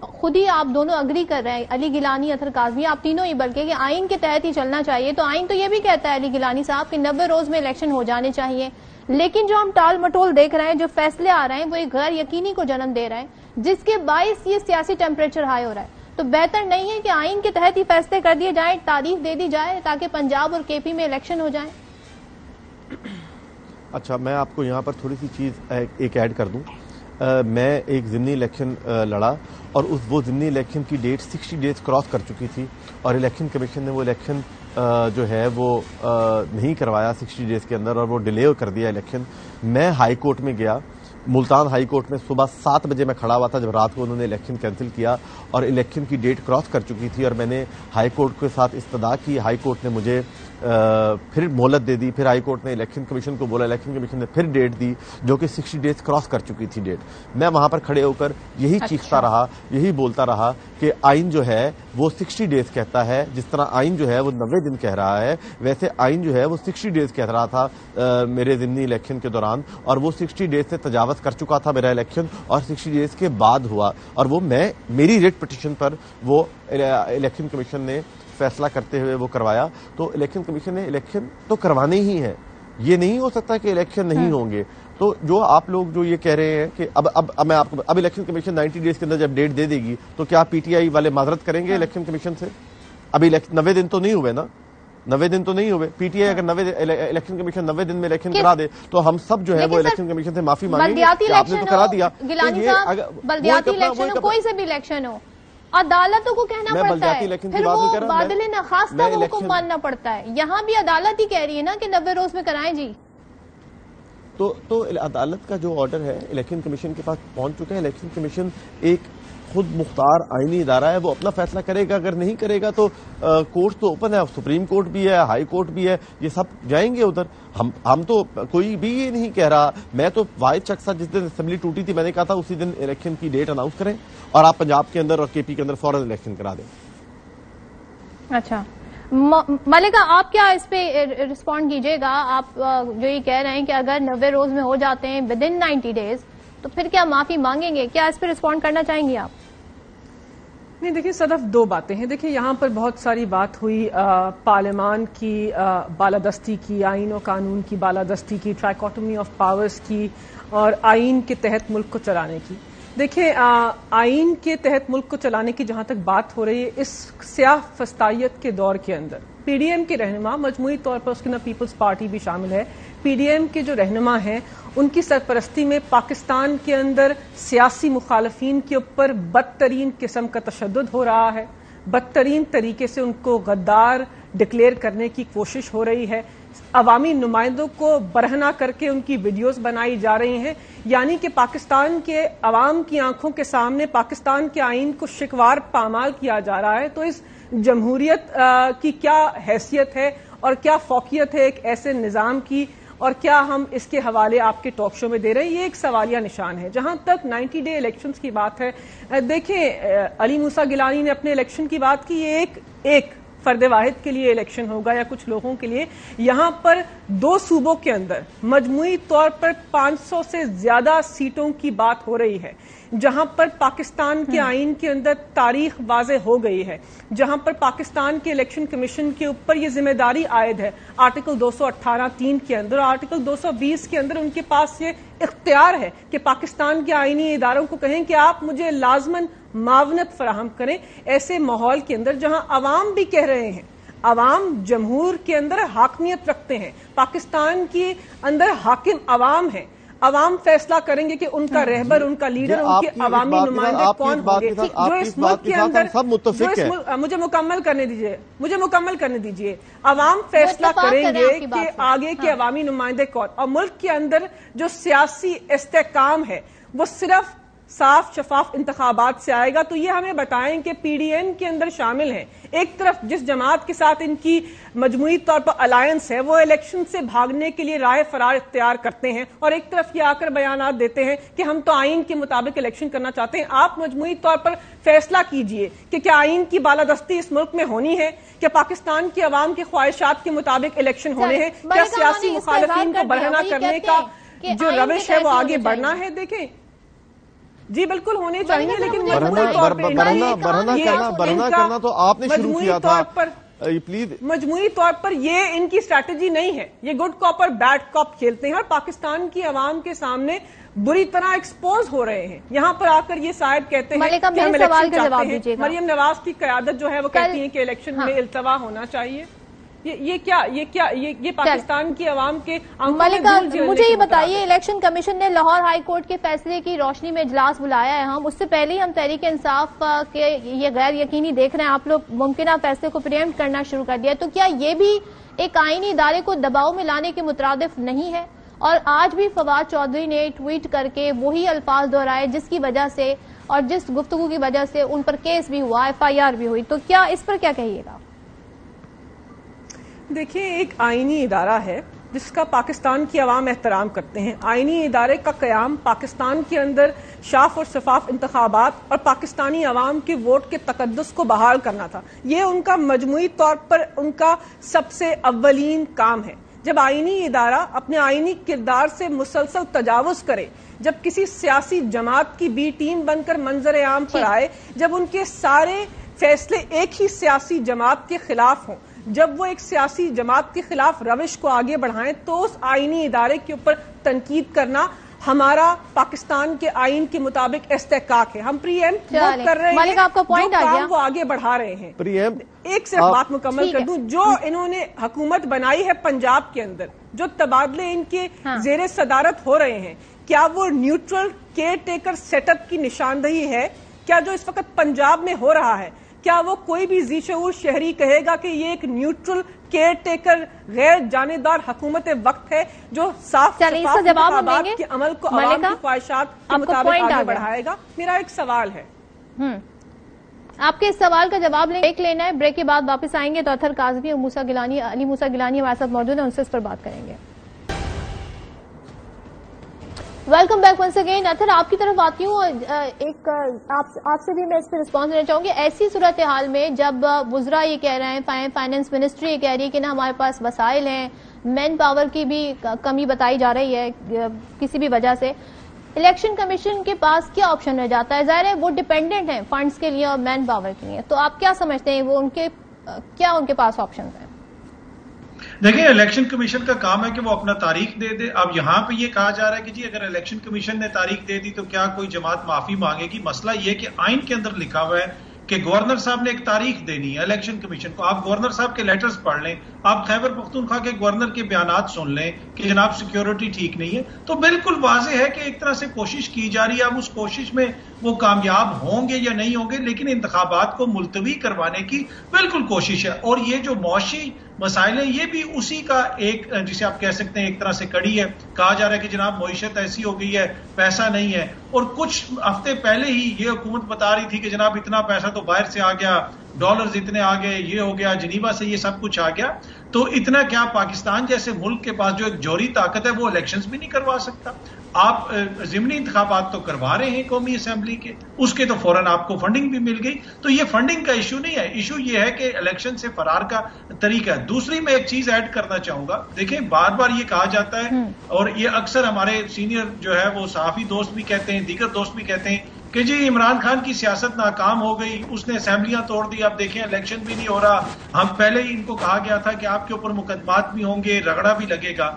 خود ہی آپ دونوں اگری کر رہے ہیں, علی گیلانی اطہر کاظمی آپ تینوں ہی, بلکہ کہ آئین کے تحت ہی چلنا چاہیے, تو آئین تو یہ بھی کہتا ہے علی گیلانی صاحب کہ 90 روز میں الیکشن ہو جانے چاہیے. لیکن جو ہم ٹال مٹول دیکھ رہے ہیں, جو فیصلے آ رہے ہیں وہ ایک غیر یقینی کو جنم دے رہے ہیں, جس کے باعث یہ سیاسی ٹیمپریچر ہائی ہو رہا ہے. تو بہتر نہیں ہے کہ آئین کے تحت ہی فیصلے کر دیے جائیں, تاریخ دے دی جائے تاکہ پنجاب اور کے پی میں الیکشن ہو جائیں؟ اچھا, میں آپ کو یہاں پر تھوڑی سی چیز ایک ایڈ کر دوں. میں ایک ضمنی الیکشن لڑا اور وہ ضمنی الیکشن کی ڈیٹ 60 ڈیز کراس کر چکی تھی, اور الیکشن کمیشن نے وہ الیکشن جو ہے وہ نہیں کروایا 60 ڈیز کے اندر, اور وہ ڈیلے کر دیا الیکشن. میں ہائی کورٹ میں گیا, ملتان ہائی کورٹ میں صبح 7 بجے میں کھڑا ہوا تھا جب رات کو انہوں نے الیکشن کینسل کیا, اور الیکشن کی ڈیٹ کراس کر چکی تھی, اور میں نے ہائی کورٹ کے ساتھ استدعا کی. ہائی کورٹ نے مجھے پھر مہلت دے دی, پھر ہائی کورٹ نے الیکشن کمیشن کو بولا, الیکشن کمیشن نے پھر ڈیٹ دی جو کہ 60 ڈیز کراس کر چکی تھی ڈیٹ. میں وہاں پر کھڑے ہو کر یہی چیختا رہا, یہی بولتا رہا کہ آئین جو ہے وہ 60 ڈیز کہتا ہے, جس طرح آئین جو ہے وہ 90 دن کہہ رہا ہے, ویسے آئین جو ہے وہ 60 ڈیز کہہ رہا تھا میرے ضمنی الیکشن کے دوران, اور وہ 60 ڈیز سے تجاوز کر چکا تھا میرا الیکشن, اور 60 ڈیز کے بعد ہوا, اور وہ میری ریٹ پٹیشن پر وہ الیکشن کمیشن نے فیصلہ کرتے ہوئے وہ کروایا. تو الیکشن کمیشن نے الیکشن تو کروانے ہی ہیں, یہ نہیں ہو سکتا کہ الیکشن نہیں ہوں گے. تو جو آپ لوگ جو یہ کہہ رہے ہیں کہ اب میں آپ کو, اب الیکشن کمیشن 90 ڈیز کے اندر جب ڈیٹ دے دے گی تو کیا پی ٹی آئی والے معذرت کریں گے الیکشن کمیشن سے؟ ابھی 90 دن تو نہیں ہوئے نا, 90 دن تو نہیں ہوئے. پی ٹی آئی اگر الیکشن کمیشن 90 دن میں الیکشن کرا دے تو ہم سب جو ہے وہ الیکشن کمیشن سے معافی مانگیں گے کہ آپ نے تو کرا دیا. بلدیاتی الیکشن ہو, کوئی سے بھی الیکشن ہو, عدالتوں کو کہنا پڑتا ہے, پھر وہ بادل نخواستہ وہ حکم ماننا پڑتا ہے. یہاں بھی عدالت ہی کہہ رہی ہے نا کہ 90 روز میں کرائیں جی. تو عدالت کا جو آرڈر ہے الیکشن کمیشن کے پاس پہنچ چکا ہے. الیکشن کمیشن ایک خود مختار آئینی ادارہ ہے, وہ اپنا فیصلہ کرے گا. اگر نہیں کرے گا تو کورٹ تو اوپن ہے, سپریم کورٹ بھی ہے, ہائی کورٹ بھی ہے, یہ سب جائیں گے ادھر. ہم تو کوئی بھی یہ نہیں کہہ رہا. میں تو واحد شخص تھا جس دن اسمبلی ٹوٹی تھی, میں نے کہا تھا اسی دن الیکشن کی ڈیٹ اناؤنس کریں اور آپ پنجاب کے اندر اور کے پی کے اندر فوراً الیکشن کرا دیں. اچھا ملکہ, آپ کیا اس پہ رسپونڈ کیجئے گا؟ آپ جو یہ کہہ رہے ہیں کہ اگر 90 روز میں ہو جاتے ہیں ودن 90 ڈیز تو پھر کیا معافی مانگیں گے؟ کیا اس پہ رسپونڈ کرنا چاہیں گے آپ؟ نہیں, دیکھیں صدف, 2 باتیں ہیں. دیکھیں یہاں پر بہت ساری بات ہوئی پارلیمان کی بالادستی کی, آئین و قانون کی بالادستی کی, ٹرائیکوٹمی آف پاورز کی, اور آئین کے تحت ملک کو چلانے کی. دیکھیں آئین کے تحت ملک کو چلانے کی جہاں تک بات ہو رہی ہے, اس سیاہ فسطائیت کے دور کے اندر پی ڈی ایم کے رہنما, مجموعی طور پر اس کے اندر پیپلز پارٹی بھی شامل ہے, پی ڈی ایم کے جو رہنما ہیں ان کی سرپرستی میں پاکستان کے اندر سیاسی مخالفین کے اوپر بدترین قسم کا تشدد ہو رہا ہے. بدترین طریقے سے ان کو غدار ڈکلیئر کرنے کی کوشش ہو رہی ہے. عوامی نمائندوں کو برہنہ کر کے ان کی ویڈیوز بنائی جا رہی ہیں, یعنی کہ پاکستان کے عوام کی آنکھوں کے سامنے پاکستان کے آئین کو شکوار پامال کیا جا رہا ہے. تو اس جمہوریت کی کیا حیثیت ہے اور کیا فوقیت ہے ایک ایسے نظام کی, اور کیا ہم اس کے حوالے آپ کے ٹاک شو میں دے رہے ہیں؟ یہ ایک سوالیہ نشان ہے. جہاں تک 90 ڈے الیکشنز کی بات ہے, دیکھیں علی موسیٰ گیلانی نے اپنے الیکشن کی بات کی, یہ ایک فرد واحد کے لیے الیکشن ہوگا یا کچھ لوگوں کے لیے. یہاں پر 2 صوبوں کے اندر مجموعی طور پر 500 سے زیادہ سیٹوں کی بات ہو رہی ہے, جہاں پر پاکستان کے آئین کے اندر تاریخ واضح ہو گئی ہے, جہاں پر پاکستان کے الیکشن کمیشن کے اوپر یہ ذمہ داری عائد ہے آرٹیکل 218(3) کے اندر, اور آرٹیکل 220 کے اندر ان کے پاس یہ اختیار ہے کہ پاکستان کے آئینی اداروں کو کہیں کہ آپ مجھے لازماً معاونت فراہم کریں. ایسے ماحول کے اندر جہاں عوام بھی کہہ رہے ہیں, عوام جمہور کے اندر حاکمیت رکھتے ہیں, پاکستان کے اندر حاکم عوام ہیں, عوام فیصلہ کریں گے کہ ان کا رہبر, ان کا لیڈر, ان کے عوامی نمائندے کون ہوں گے جو اس ملک کے اندر. مجھے مکمل کرنے دیجیے. عوام فیصلہ کریں گے کہ آگے کے عوامی نمائندے کون, اور ملک کے اندر جو سیاسی استحکام ہے وہ صرف صاف شفاف انتخابات سے آئے گا. تو یہ ہمیں بتائیں کہ پی ڈی این کے اندر شامل ہیں, ایک طرف جس جماعت کے ساتھ ان کی مجموعی طور پر الائنس ہے وہ الیکشن سے بھاگنے کے لیے رائے فرار اختیار کرتے ہیں, اور ایک طرف یہ آ کر بیانات دیتے ہیں کہ ہم تو آئین کے مطابق الیکشن کرنا چاہتے ہیں. آپ مجموعی طور پر فیصلہ کیجئے کہ کیا آئین کی بالادستی اس ملک میں ہونی ہے, کیا پاکستان کی عوام کی خواہشات کے مطابق الیکشن ہونے ہیں, کیا سیاسی مخالفین کو برہنہ کرنے کا جو روش ہے وہ آگے بڑھنا ہے. دیکھیں جی بالکل ہونے چاہیے, لیکن برہنہ کرنا تو آپ نے شروع کیا تھا. پلیز مجموعی طور پر یہ ان کی اسٹریٹجی نہیں ہے, یہ گڈ کاپ اور بیڈ کاپ کھیلتے ہیں اور پاکستان کی عوام کے سامنے بری طرح ایکسپوز ہو رہے ہیں. یہاں پر آ کر یہ صاحب کہتے ہیں کہ ہم الیکشن چاہتے ہیں. مریم نواز کی قیادت جو ہے وہ کہتی ہیں کہ الیکشن میں التوا ہونا چاہیے. یہ پاکستان کی عوام کے. ملکہ مجھے یہ بتائیے, الیکشن کمیشن نے لاہور ہائی کورٹ کے فیصلے کی روشنی میں اجلاس بلایا ہے, ہم اس سے پہلے ہی ہم تحریک انصاف کے یہ غیر یقینی دیکھ رہے ہیں, آپ لوگ ممکنہ فیصلے کو پریمپٹ کرنا شروع کر دیا, تو کیا یہ بھی ایک آئینی ادارے کو دباؤ میں لانے کے مترادف نہیں ہے؟ اور آج بھی فواد چودھری نے ٹویٹ کر کے وہی الفاظ دہرائے جس کی وجہ سے اور جس گفتگو کی وجہ سے ان پر کیس بھی ہوا, FIR بھی ہوئی, تو کیا اس پر کیا کہیے گا؟ دیکھیں ایک آئینی ادارہ ہے جس کا پاکستان کی عوام احترام کرتے ہیں. آئینی ادارے کا قیام پاکستان کے اندر شاف اور شفاف انتخابات اور پاکستانی عوام کے ووٹ کے تقدس کو بحال کرنا تھا. یہ ان کا مجموعی طور پر ان کا سب سے اولین کام ہے. جب آئینی ادارہ اپنے آئینی کردار سے مسلسل تجاوز کرے, جب کسی سیاسی جماعت کی بی ٹیم بن کر منظر عام پر آئے, جب ان کے سارے فیصلے ایک ہی سیاسی جماعت کے خلاف ہوں, جب وہ ایک سیاسی جماعت کے خلاف روش کو آگے بڑھائیں, تو اس آئینی ادارے کے اوپر تنقید کرنا ہمارا پاکستان کے آئین کے مطابق استحقاق ہے. ہم پری ایمپٹ کر رہے ہیں جو کام وہ آگے بڑھا رہے ہیں. ایک صرف بات مکمل کر دوں, جو انہوں نے حکومت بنائی ہے پنجاب کے اندر, جو تبادلے ان کے زیر صدارت ہو رہے ہیں, کیا وہ neutral caretaker set up کی نشاندہی ہے؟ کیا جو اس وقت پنجاب میں ہو رہا ہے, کیا وہ کوئی بھی ذی شعور شہری کہے گا کہ یہ ایک نیوٹرل کیئر ٹیکر غیر جانبدار حکومت وقت ہے جو صاف انتخابات کے عمل کو عوام کی خواہشات کے مطابق آگے بڑھائے گا؟ میرا ایک سوال ہے. آپ کے اس سوال کا جواب بریک لینا ہے, بریک کے بعد واپس آئیں گے تو اطہر کاظمی اور علی موسیٰ گیلانی ہمارے ساتھ موجود ہیں, ان سے اس پر بات کریں گے. Welcome back once again. Athar آپ کی طرف آتی ہوں, ایک آپ سے بھی میں اس پہ رسپانس دینا چاہوں گی. ایسی صورتحال میں جب وزراء یہ کہہ رہے ہیں, فائنانس منسٹری یہ کہہ رہی ہے کہ نا ہمارے پاس وسائل ہیں, مین پاور کی بھی کمی بتائی جا رہی ہے کسی بھی وجہ سے, الیکشن کمیشن کے پاس کیا آپشن رہ جاتا ہے؟ ظاہر ہے وہ ڈیپینڈنٹ ہیں فنڈز کے لیے اور مین پاور کے لیے, تو آپ کیا سمجھتے ہیں وہ ان کے پاس آپشنز ہیں؟ دیکھیں الیکشن کمیشن کا کام ہے کہ وہ اپنا تاریخ دے دے. اب یہاں پہ یہ کہا جا رہا ہے کہ جی اگر الیکشن کمیشن نے تاریخ دے دی تو کیا کوئی جماعت معافی مانگے گی؟ مسئلہ یہ کہ آئین کے اندر لکھا ہوا ہے کہ گورنر صاحب نے ایک تاریخ دینی ہے الیکشن کمیشن کو. آپ گورنر صاحب کے لیٹرز پڑھ لیں, آپ خیبر پختونخوا کے گورنر کے بیانات سن لیں کہ جناب سیکیورٹی ٹھیک نہیں ہے, تو بالکل واضح ہے کہ ایک طرح سے کوشش کی جا رہی ہے. اب اس کوشش میں وہ کامیاب ہوں گے یا نہیں ہوں گے, لیکن انتخابات کو ملتوی کروانے کی بالکل کوشش ہے. اور یہ جو معاشی مسائل ہیں یہ بھی اسی کا ایک جسے آپ کہہ سکتے ہیں ایک طرح سے کڑی ہے. کہا جا رہا ہے کہ جناب معیشت ایسی ہو گئی ہے, پیسہ نہیں ہے, اور کچھ ہفتے پہلے ہی یہ حکومت بتا رہی تھی کہ جناب اتنا پیسہ تو باہر سے آ گیا, ڈالرز اتنے آ گئے, یہ ہو گیا, جنیوا سے یہ سب کچھ آ گیا. تو اتنا کیا پاکستان جیسے ملک کے پاس جو ایک جوہری طاقت ہے وہ الیکشنز بھی نہیں کروا سکتا؟ آپ ضمنی انتخابات تو کروا رہے ہیں قومی اسمبلی کے، اس کے تو فوراً آپ کو فنڈنگ بھی مل گئی. تو یہ فنڈنگ کا ایشو نہیں ہے، ایشو یہ ہے کہ الیکشن سے فرار کا طریقہ ہے. دوسری میں ایک چیز ایڈ کرنا چاہوں گا، دیکھیں بار بار یہ کہا جاتا ہے اور یہ اکثر ہمارے سینئر جو ہے وہ صحافی دوست بھی کہتے ہیں، دیگر دوست بھی کہتے ہیں کہ جی عمران خان کی سیاست ناکام ہو گئی، اس نے اسمبلیاں توڑ دی، اب دیکھیں الیکشن بھی نہیں ہو رہا. ہم پہلے ہی ان کو کہا گیا تھا کہ آپ کے اوپر مقدمات بھی ہوں گے، رگڑا بھی لگے گا.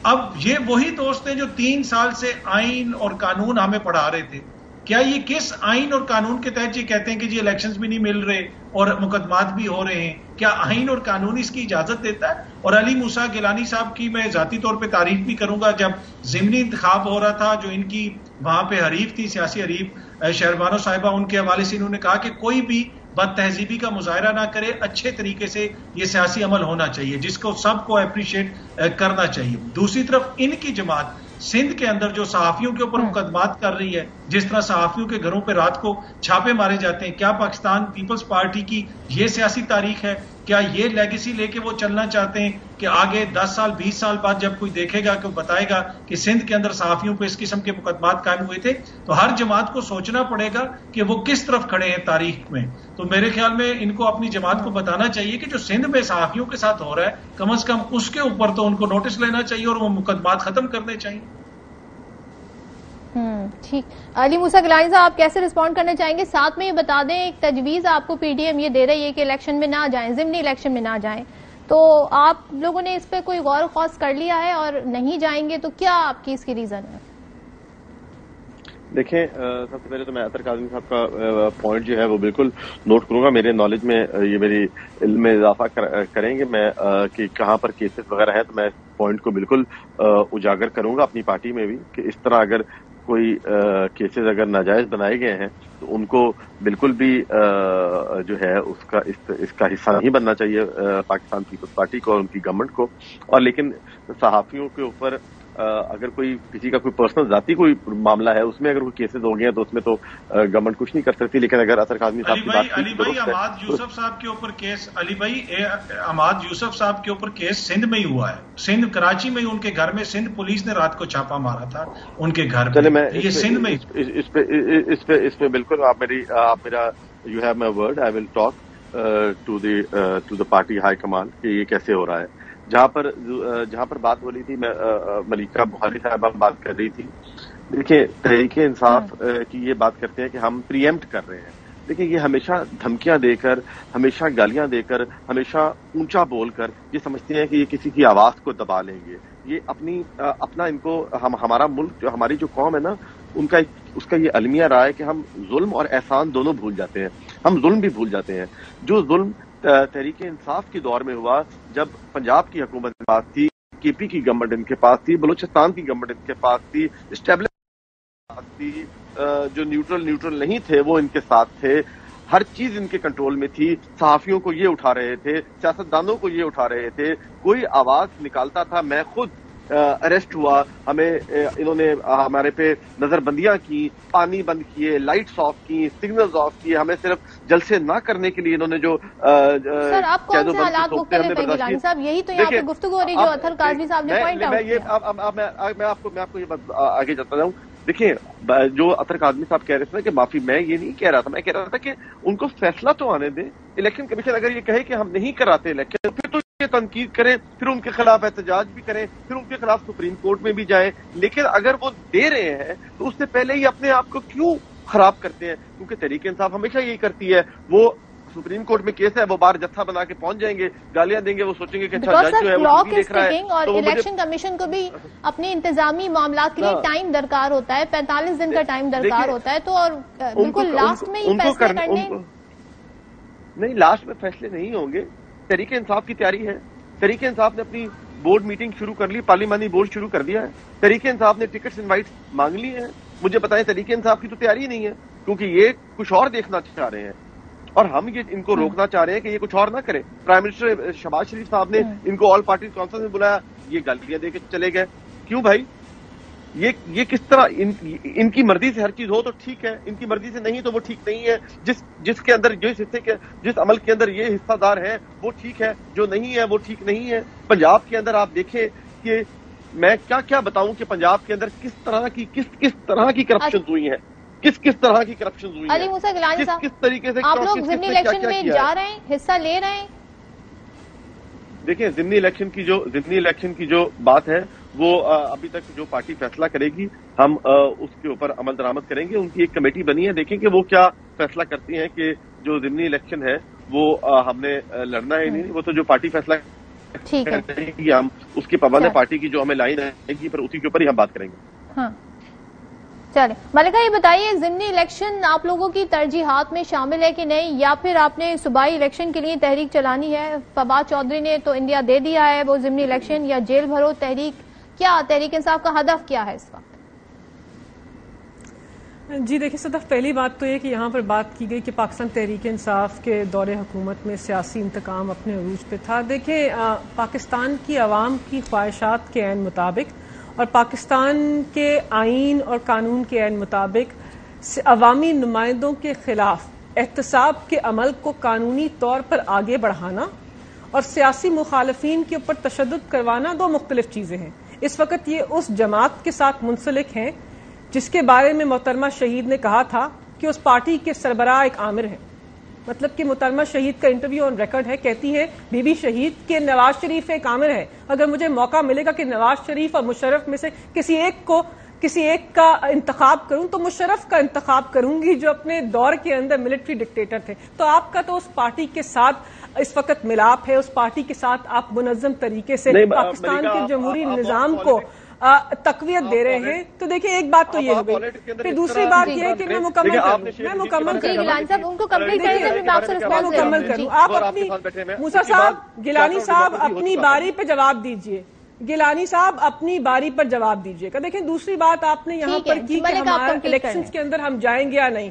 اب یہ وہی دوست ہیں جو 3 سال سے آئین اور قانون ہمیں پڑھا رہے تھے. کیا یہ کس آئین اور قانون کے تحت یہ کہتے ہیں کہ جی الیکشنز بھی نہیں مل رہے اور مقدمات بھی ہو رہے ہیں؟ کیا آئین اور قانون اس کی اجازت دیتا ہے؟ اور علی موسیٰ گیلانی صاحب کی میں ذاتی طور پہ تعریف بھی کروں گا، جب ضمنی انتخاب ہو رہا تھا جو ان کی وہاں پہ حریف تھی، سیاسی حریف شہربانو صاحبہ، ان کے حوالے سے انہوں نے کہا کہ کوئی بھی بد تہذیبی کا مظاہرہ نہ کرے، اچھے طریقے سے یہ سیاسی عمل ہونا چاہیے جس کو سب کو اپریشیٹ کرنا چاہیے. دوسری طرف ان کی جماعت سندھ کے اندر جو صحافیوں کے اوپر مقدمات کر رہی ہے، جس طرح صحافیوں کے گھروں پہ رات کو چھاپے مارے جاتے ہیں، کیا پاکستان پیپلز پارٹی کی یہ سیاسی تاریخ ہے؟ کیا یہ لیگیسی لے کے وہ چلنا چاہتے ہیں کہ آگے 10 سال 20 سال بعد جب کوئی دیکھے گا کہ وہ بتائے گا کہ سندھ کے اندر صحافیوں پہ اس قسم کے مقدمات قائم ہوئے تھے؟ تو ہر جماعت کو سوچنا پڑے گا کہ وہ کس طرف کھڑے ہیں تاریخ میں. تو میرے خیال میں ان کو اپنی جماعت کو بتانا چاہیے کہ جو سندھ میں صحافیوں کے ساتھ ہو رہا ہے، کم از کم اس کے اوپر تو ان کو نوٹس لینا چاہیے اور وہ مقدمات ختم کرنے چاہیے. ٹھیک. علی موسیٰ گیلانی صاحب آپ کیسے رسپونڈ کرنا چاہیں گے؟ ساتھ میں یہ بتا دیں ایک تجویز آپ کو پی ڈی ایم یہ دے رہی ہے کہ الیکشن میں نہ جائیں، ضمنی الیکشن میں نہ جائیں، تو آپ لوگوں نے اس پہ کوئی غور و خوض کر لیا ہے اور نہیں جائیں گے تو کیا آپ کی اس کی ریزن ہے؟ دیکھیں سب سے پہلے تو میں اطہر کاظمی صاحب کا پوائنٹ جو ہے وہ بالکل نوٹ کروں گا. میرے نالج میں یہ میری علم میں اضافہ کریں گے میں کہ کہاں پر کیسز وغیرہ ہیں، تو میں اس پوائنٹ کو بالکل اجاگر کروں گا اپنی پارٹی میں بھی کہ اس طرح اگر کوئی کیسز اگر ناجائز بنائے گئے ہیں تو ان کو بالکل بھی جو ہے اس کا حصہ نہیں بننا چاہیے پاکستان پیپلز پارٹی کو اور ان کی گورنمنٹ کو. اور لیکن صحافیوں کے اوپر اگر کوئی کسی کا کوئی پرسنل ذاتی کوئی معاملہ ہے، اس میں اگر کوئی کیسز ہو گئے ہیں تو اس میں تو گورنمنٹ کچھ نہیں کر سکتی. لیکن اگر اطہر کاظمی صاحب کی بات علی بھائی عماد یوسف صاحب کے اوپر کیس، علی بھائی عماد یوسف صاحب کے اوپر کیس سندھ میں ہی ہوا ہے، سندھ کراچی میں ان کے گھر میں سندھ پولیس نے رات کو چھاپا مارا تھا ان کے گھر میں. یہ سندھ میں اس پہ بالکل آپ میرا you have my word, I will talk to the party high command کہ یہ کیسے ہو رہا ہے. جہاں پر بات ہو رہی تھی، میں ملیکہ بخاری صاحبہ بات کر رہی تھی. دیکھیں تحریک انصاف کی یہ بات کرتے ہیں کہ ہم پریمپٹ کر رہے ہیں. دیکھیں یہ ہمیشہ دھمکیاں دے کر، ہمیشہ گالیاں دے کر، ہمیشہ اونچا بول کر یہ سمجھتے ہیں کہ یہ کسی کی آواز کو دبا لیں گے. یہ اپنا ان کو ہمارا ملک جو ہماری جو قوم ہے نا، اس کا یہ المیہ رہا ہے کہ ہم ظلم اور احسان دونوں بھول جاتے ہیں. ہم ظلم بھی بھول جاتے ہیں. جو ظلم تحریک انصاف کے دور میں ہوا، جب پنجاب کی حکومت کے پاس تھی، کے پی کی گورنمنٹ ان کے پاس تھی، بلوچستان کی گورنمنٹ ان کے پاس تھی، اسٹیبلش تھی، جو نیوٹرل نہیں تھے وہ ان کے ساتھ تھے، ہر چیز ان کے کنٹرول میں تھی. صحافیوں کو یہ اٹھا رہے تھے، سیاستدانوں کو یہ اٹھا رہے تھے. کوئی آواز نکالتا تھا، میں خود اریسٹ ہوا، ہمیں انہوں نے ہمارے پہ نظر بندیاں کی، پانی بند کیے، لائٹس آف کی، سگنلز آف کیے. ہمیں صرف جلسے نہ کرنے کے لیے انہوں نے جو سر آپ کون سے حالات مختلف ہیں گیلانی صاحب؟ یہی تو یہاں پہ گفتگو ہو رہی جو اطہر کاظمی صاحب نے پوائنٹ آؤٹ کیا. میں آپ کو یہ بات آگے جاتا جاؤں. دیکھیں جو اطہر کاظمی صاحب کہہ رہے تھے کہ معافی، میں یہ نہیں کہہ رہا تھا، میں کہہ رہا تھا کہ ان کو فیصلہ تو آنے دیں. الیکشن کمیشن اگر یہ کہے کہ ہم نہیں کراتے الیکشن، پھر تو تنقید کریں، پھر ان کے خلاف احتجاج بھی کریں، پھر ان کے خلاف سپریم کورٹ میں بھی جائیں. لیکن اگر وہ دے رہے ہیں تو اس سے پہلے ہی اپنے آپ کو کیوں خراب کرتے ہیں؟ کیونکہ تحریک انصاف ہمیشہ یہی کرتی ہے. وہ سپریم کورٹ میں کیس ہے، وہ بار جتھا بنا کے پہنچ جائیں گے، گالیاں دیں گے، وہ سوچیں گے کہ اچھا جج جو ہے وہ دیکھ رہا ہے. اور الیکشن کمیشن کو بھی اپنے انتظامی معاملات کے لیے ٹائم درکار ہوتا ہے، 45 دن کا ٹائم درکار ہوتا ہے. تو اور بالکل لاسٹ میں ہی فیصلے کرنے نہیں، لاسٹ میں فیصلے نہیں ہوں گے. تحریک انصاف کی تیاری ہے. تحریک انصاف نے اپنی بورڈ میٹنگ شروع کر لی، پارلیمانی بورڈ شروع کر دیا ہے. تحریک انصاف نے ٹکٹس انوائٹ مانگ لی ہیں. مجھے بتائیں تحریک انصاف کی تو تیاری نہیں ہے، کیونکہ یہ کچھ اور دیکھنا چاہ رہے ہیں اور ہم یہ ان کو روکنا چاہ رہے ہیں کہ یہ کچھ اور نہ کرے. پرائم منسٹر شہباز شریف صاحب نے ان کو آل پارٹی کانفرنس میں بلایا، یہ گالیاں دے کے چلے گئے. کیوں بھائی؟ یہ کس طرح ان کی مرضی سے ہر چیز ہو تو ٹھیک ہے، ان کی مرضی سے نہیں تو وہ ٹھیک نہیں ہے. جس کے اندر جس عمل کے اندر یہ حصہ دار ہے وہ ٹھیک ہے، جو نہیں ہے وہ ٹھیک نہیں ہے. پنجاب کے اندر آپ دیکھیں کہ میں کیا بتاؤں کہ پنجاب کے اندر کس طرح کی کرپشن ہوئی ہیں، کس طرح کی کرپشن ہوئی علی موسیٰ گیلانی صاحب، کس طریقے سے آپ لوگ ضمنی الیکشن میں جا رہے ہیں، حصہ لے رہے ہیں؟ دیکھیں ضمنی الیکشن کی جو بات ہے وہ ابھی تک جو پارٹی فیصلہ کرے گی ہم اس کے اوپر عمل درآمد کریں گے. ان کی ایک کمیٹی بنی ہے، دیکھیں کہ وہ کیا فیصلہ کرتی ہیں کہ جو ضمنی الیکشن ہے وہ ہم نے لڑنا ہے نہیں، وہ تو جو پارٹی فیصلہ کرے گی ہم اس کی پابند ہے، پارٹی کی جو ہمیں لائن آئے گی پھر اسی کے اوپر ہی ہم بات کریں گے. ہاں چلیں ملکہ یہ بتائیے، ضمنی الیکشن آپ لوگوں کی ترجیحات میں شامل ہے کہ نہیں، یا پھر آپ نے صوبائی الیکشن کے لیے تحریک چلانی ہے؟ فواد چودھری نے تو انڈیا دے دیا ہے، وہ ضمنی الیکشن یا جیل بھرو تحریک، کیا تحریک انصاف کا ہدف کیا ہے اس وقت؟ جی دیکھیں صدف، پہلی بات تو یہ کہ یہاں پر بات کی گئی کہ پاکستان تحریک انصاف کے دور حکومت میں سیاسی انتقام اپنے عروج پہ تھا. دیکھیں پاکستان کی عوام کی خواہشات کے عین مطابق اور پاکستان کے آئین اور قانون کے عین مطابق عوامی نمائندوں کے خلاف احتساب کے عمل کو قانونی طور پر آگے بڑھانا اور سیاسی مخالفین کے اوپر تشدد کروانا دو مختلف چیزیں ہیں. اس وقت یہ اس جماعت کے ساتھ منسلک ہیں جس کے بارے میں محترمہ شہید نے کہا تھا کہ اس پارٹی کے سربراہ ایک آمر ہے. مطلب کہ محترمہ شہید کا انٹرویو آن ریکارڈ ہے، کہتی ہے بی بی شہید کہ نواز شریف ایک آمر ہے. اگر مجھے موقع ملے گا کہ نواز شریف اور مشرف میں سے کسی ایک کا انتخاب کروں تو مشرف کا انتخاب کروں گی، جو اپنے دور کے اندر ملٹری ڈکٹیٹر تھے. تو آپ کا تو اس پارٹی کے ساتھ اس وقت ملاپ ہے، اس پارٹی کے ساتھ آپ منظم طریقے سے پاکستان کے جمہوری نظام کو تقویت دے رہے ہیں. تو دیکھیں ایک بات تو یہ ہو گئی، پھر دوسری بات یہ ہے کہ میں مکمل کروں. آپ اپنی موسیٰ صاحب گیلانی صاحب اپنی باری پہ جواب دیجئے، گیلانی صاحب اپنی باری پر جواب دیجئے گا. دیکھیں دوسری بات آپ نے یہاں پر کی کہ ہمارے الیکشنز کے اندر ہم جائیں گے یا نہیں.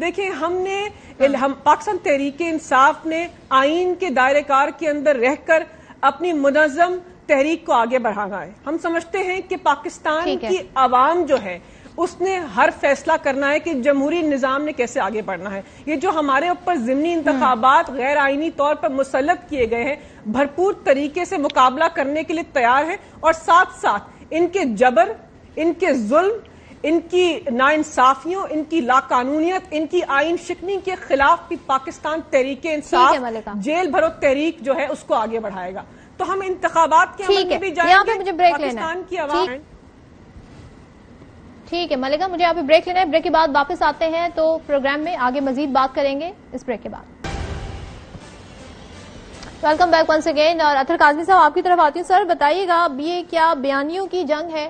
دیکھیں ہم پاکستان تحریک انصاف نے آئین کے دائرہ کار کے اندر رہ کر اپنی منظم تحریک کو آگے بڑھانا ہے. ہم سمجھتے ہیں کہ پاکستان کی عوام جو ہے اس نے ہر فیصلہ کرنا ہے کہ جمہوری نظام نے کیسے آگے بڑھنا ہے. یہ جو ہمارے اوپر ضمنی انتخابات غیر آئینی طور پر مسلط کیے گئے ہیں، بھرپور طریقے سے مقابلہ کرنے کے لیے تیار ہیں، اور ساتھ ساتھ ان کے جبر، ان کے ظلم، ان کی ناانصافیوں، ان کی لاقانونیت، ان کی آئین شکنی کے خلاف بھی پاکستان تحریک انصاف جیل بھرو تحریک جو ہے اس کو آگے بڑھائے گا. تو ہم انتخابات کے عمل میں بھی جائیں گے. پاکستان کی عوام ٹھیک ہے ملکہ، مجھے یہاں پہ بریک لینا ہے. بریک کے بعد واپس آتے ہیں تو پروگرام میں آگے مزید بات کریں گے اس بریک کے بعد. Welcome back once again. اور اطہر کاظمی صاحب آپ کی طرف آتی ہوں. سر بتائیے گا اب یہ کیا بیانیوں کی جنگ ہے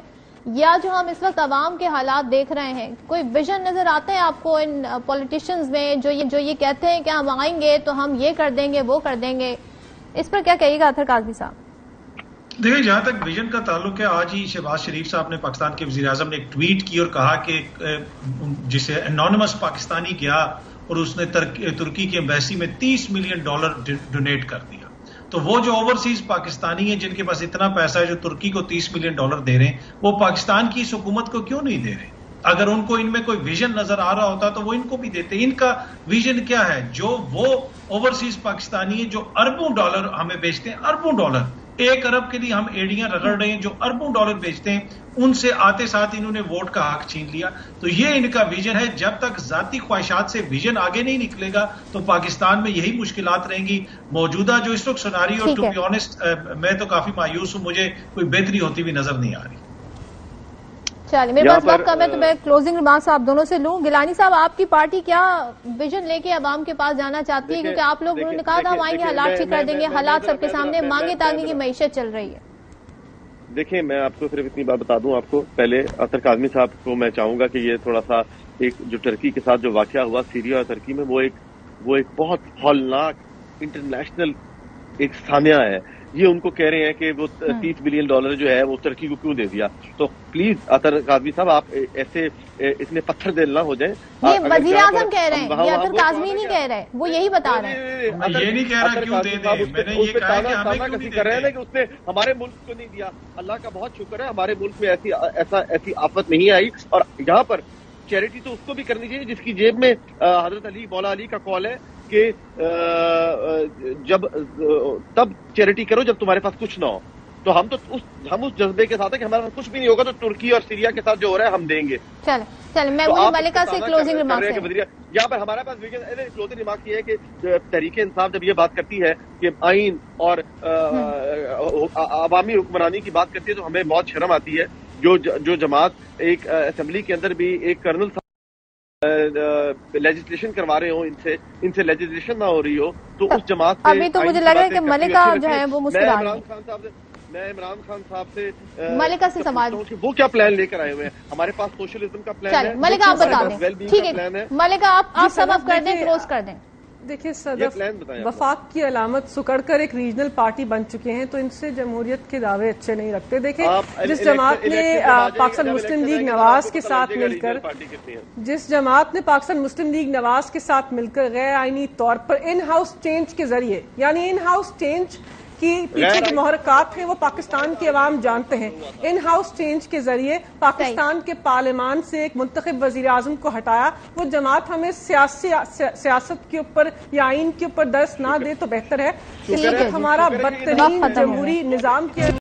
یا جو ہم اس وقت عوام کے حالات دیکھ رہے ہیں، کوئی ویژن نظر آتا ہے آپ کو ان پولیٹیشنز میں جو یہ کہتے ہیں کہ ہم آئیں گے تو ہم یہ کر دیں گے وہ کر دیں گے؟ اس پر کیا کہیے گا اطہر کاظمی صاحب؟ دیکھیں جہاں تک ویژن کا تعلق ہے، آج ہی شہباز شریف صاحب نے پاکستان کے وزیر اعظم نے ایک ٹویٹ کی اور کہا کہ جسے انونیمس پاکستانی گیا اور اس نے ترکی کی ایمبیسی میں $30 ملین ڈونیٹ کر دیا. تو وہ جو اوورسیز پاکستانی ہیں جن کے پاس اتنا پیسہ ہے جو ترکی کو $30 ملین دے رہے ہیں، وہ پاکستان کی اس حکومت کو کیوں نہیں دے رہے؟ اگر ان کو ان میں کوئی ویژن نظر آ رہا ہوتا تو وہ ان کو بھی دیتے. ان کا ویژن کیا ہے؟ جو وہ اوورسیز پاکستانی ہیں جو اربوں ڈالر ہمیں بیچتے ہیں، اربوں ڈالر، 1 ارب کے لیے ہم ایڑیاں رگڑ رہے ہیں، جو اربوں ڈالر بیچتے ہیں، ان سے آتے ساتھ انہوں نے ووٹ کا حق چھین لیا. تو یہ ان کا ویژن ہے. جب تک ذاتی خواہشات سے ویژن آگے نہیں نکلے گا تو پاکستان میں یہی مشکلات رہیں گی. موجودہ جو اس وقت سناری اور ٹو بی آنیسٹ میں تو کافی مایوس ہوں، مجھے کوئی بہتری ہوتی ہوئی نظر نہیں آ رہی. چلیے میرے پاس وقت کم ہے تو میں کلوزنگ ریمارکس آپ دونوں سے لوں. گیلانی صاحب آپ کی پارٹی کیا ویژن لے کے عوام کے پاس جانا چاہتی ہے؟ کیونکہ آپ لوگ انہوں نے کہا تھا ہم آئیں گے حالات ٹھیک کر دیں گے، حالات سب کے سامنے، مانگے تانگے کی معیشت چل رہی ہے. دیکھیں میں آپ کو صرف اتنی بات بتا دوں. آپ کو پہلے اطہر کاظمی صاحب کو میں چاہوں گا کہ یہ تھوڑا سا ایک جو ٹرکی کے ساتھ جو واقعہ ہوا سیریا اور ترکی میں، وہ ایک بہت ہولناک انٹرنیشنل ایک سانحہ ہے. یہ ان کو کہہ رہے ہیں کہ وہ $30 ملین جو ہے وہ ترکی کو کیوں دے دیا. تو پلیز اطہر کاظمی صاحب آپ ایسے اتنے پتھر دل نہ ہو جائیں. یہ وزیر اعظم کہہ رہے ہیں، یہ اطہر کاظمی نہیں کہہ رہے، وہ یہی بتا رہے ہیں. یہ نہیں کہہ رہا کیوں دے دیں، میں نے یہ کہا کہ ہمیں کیوں نہیں کر رہے ہیں کہ اس نے ہمارے ملک کو نہیں دیا. اللہ کا بہت شکر ہے ہمارے ملک میں ایسی آفت نہیں آئی. اور یہاں پر چیریٹی تو اس کو بھی کرنی چاہیے جس کی جیب میں حضرت علی مولا علی کا قول ہے کہ تب چیریٹی کرو جب تمہارے پاس کچھ نہ ہو. تو ہم اس جذبے کے ساتھ ہیں کہ ہمارے پاس کچھ بھی نہیں ہوگا تو ترکی اور سیریا کے ساتھ جو ہو رہا ہے ہم دیں گے. چلیں میں ملکہ سے کلوزنگ ریمارکس یہاں پر ہمارے پاس کلوزنگ ریمارکس یہ ہے کہ تحریک انصاف جب یہ بات کرتی ہے کہ آئین اور عوامی حکمرانی کی بات کرتی ہے تو ہمیں بہت شرم آتی ہے. جو جماعت ایک اسمبلی کے اندر بھی ایک کرنل لیجسلیشن کروا رہے ہوں ان سے لیجسلیشن نہ ہو رہی ہو تو اس جماعت سے ابھی تو مجھے لگ رہا ہے کہ ملکہ جو ہے وہ مسکرا رہی ہے. میں عمران خان صاحب سے ملکہ سے سوال وہ کیا پلان لے کر آئے ہوئے ہیں. ہمارے پاس سوشلزم کا پلان ہے. ملکہ آپ بتا دیں. ٹھیک ہے ملکہ آپ سم اپ کر دیں, کلوز کر دیں. دیکھیے صدف وفاق کی علامت سکڑ کر ایک ریجنل پارٹی بن چکے ہیں تو ان سے جمہوریت کے دعوے اچھے نہیں رکھتے. دیکھیں جس جماعت نے پاکستان مسلم لیگ نواز کے ساتھ مل کر نواز کے ساتھ مل کر غیر آئینی طور پر ان ہاؤس چینج کے ذریعے, یعنی ان ہاؤس چینج کی پیچھے جو محرکات ہیں وہ پاکستان کے عوام جانتے ہیں, ان ہاؤس چینج کے ذریعے پاکستان کے پارلیمان سے ایک منتخب وزیر اعظم کو ہٹایا. وہ جماعت ہمیں سیاست کے اوپر یا آئین کے اوپر درس نہ دے تو بہتر ہے. ہمارا بدترین جمہوری نظام کے